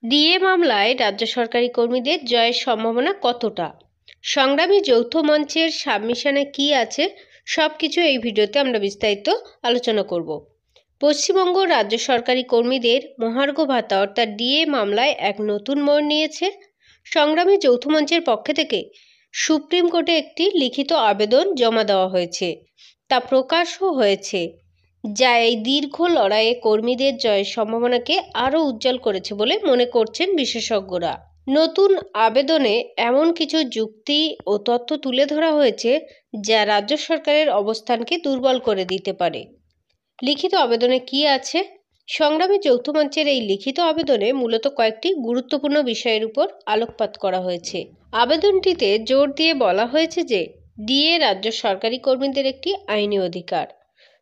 DA মামলায় রাজ্য সরকারি কর্মীদের জয়ের সম্ভাবনা কতটা? সংগ্রামী যৌথ মঞ্চের সাবমিশনে কি আছে, সবকিছু এই ভিডিওতে আমরা বিস্তারিত আলোচনা করব। পশ্চিমবঙ্গ রাজ্য সরকারি কর্মীদের মহার্ঘ ভাতা অর্থাৎ ডিএ মামলায় এক নতুন মোড় নিয়েছে। সংগ্রামী যৌথ মঞ্চের পক্ষ থেকে সুপ্রিম কোর্টে একটি লিখিত আবেদন জমা দেওয়া হয়েছে, তা প্রকাশও হয়েছে, যা এই দীর্ঘ লড়াইয়ে কর্মীদের জয়ের সম্ভাবনাকে আরও উজ্জ্বল করেছে বলে মনে করছেন বিশেষজ্ঞরা। নতুন আবেদনে এমন কিছু যুক্তি ও তথ্য তুলে ধরা হয়েছে যা রাজ্য সরকারের অবস্থানকে দুর্বল করে দিতে পারে। লিখিত আবেদনে কি আছে? সংগ্রামী যৌথ মঞ্চের এই লিখিত আবেদনে মূলত কয়েকটি গুরুত্বপূর্ণ বিষয়ের উপর আলোকপাত করা হয়েছে। আবেদনটিতে জোর দিয়ে বলা হয়েছে যে ডিএ রাজ্য সরকারি কর্মীদের একটি আইনি অধিকার,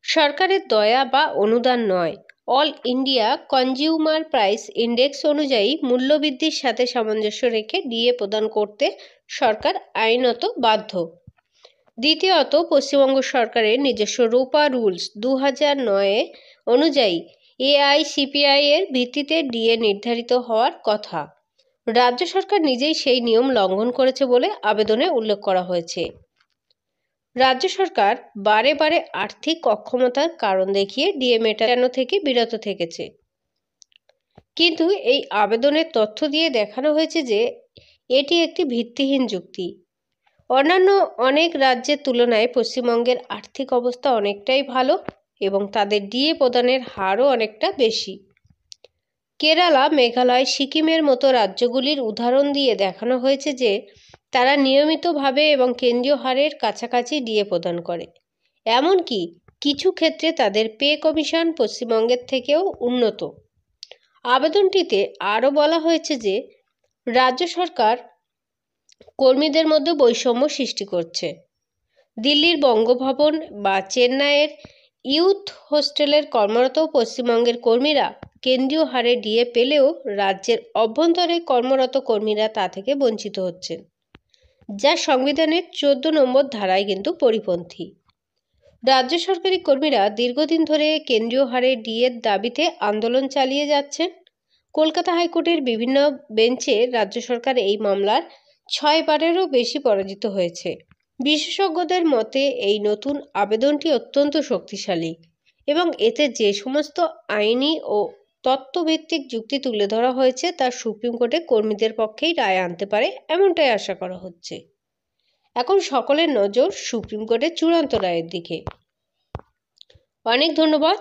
সরকারের দয়া বা অনুদান নয়। All India consumer price index অনুযায়ী মূল্যবৃদ্ধির সাথে সামঞ্জস্য রেখে ডিএ প্রদান করতে সরকার আইনত বাধ্য। দ্বিতীয়ত, পশ্চিমবঙ্গ সরকারের নিজস্ব রোপা রুলস 2009 অনুযায়ী এআইসিপিআই এর ভিত্তিতে ডিএ নির্ধারিত হওয়ার কথা। রাজ্য সরকার নিজেই সেই নিয়ম লঙ্ঘন করেছে বলে আবেদনে উল্লেখ করা হয়েছে। রাজ্য সরকার বারে বারে আর্থিক অক্ষমতার কারণ দেখিয়ে ডিএ মেটানো থেকে বিরত থেকেছে, কিন্তু এই আবেদনের তথ্য দিয়ে দেখানো হয়েছে যে এটি একটি ভিত্তিহীন যুক্তি। অন্যান্য অনেক রাজ্যের তুলনায় পশ্চিমবঙ্গের আর্থিক অবস্থা অনেকটাই ভালো এবং তাদের ডিএ প্রদানের হারও অনেকটা বেশি। কেরালা, মেঘালয়, সিকিমের মতো রাজ্যগুলির উদাহরণ দিয়ে দেখানো হয়েছে যে তারা নিয়মিতভাবে এবং কেন্দ্রীয় হারের কাছাকাছি ডিএ প্রদান করে। এমনকি কিছু ক্ষেত্রে তাদের পে কমিশন পশ্চিমবঙ্গের থেকেও উন্নত। আবেদনটিতে আরও বলা হয়েছে যে রাজ্য সরকার কর্মীদের মধ্যে বৈষম্য সৃষ্টি করছে। দিল্লির বঙ্গভবন বা চেন্নাইয়ের ইউথ হোস্টেলের কর্মরত পশ্চিমবঙ্গের কর্মীরা কেন্দ্রীয় হারে ডিএ পেলেও রাজ্যের অভ্যন্তরে কর্মরত কর্মীরা তা থেকে বঞ্চিত হচ্ছেন, যা সংবিধানের 14 নম্বর ধারায় কিন্তু পরিপন্থী। রাজ্য সরকারি কর্মীরা দীর্ঘদিন ধরে কেন্দ্রীয় হারে ডিএর দাবিতে আন্দোলন চালিয়ে যাচ্ছেন। কলকাতা হাইকোর্টের বিভিন্ন বেঞ্চে রাজ্য সরকার এই মামলার 6 বারেরও বেশি পরাজিত হয়েছে। বিশেষজ্ঞদের মতে এই নতুন আবেদনটি অত্যন্ত শক্তিশালী এবং এতে যে সমস্ত আইনি ও তত্ত্বভিত্তিক যুক্তি তুলে ধরা হয়েছে তা সুপ্রিম কোর্টে কর্মীদের পক্ষেই রায় আনতে পারে, এমনটাই আশা করা হচ্ছে। এখন সকলের নজর সুপ্রিম কোর্টের চূড়ান্ত রায়ের দিকে। অনেক ধন্যবাদ।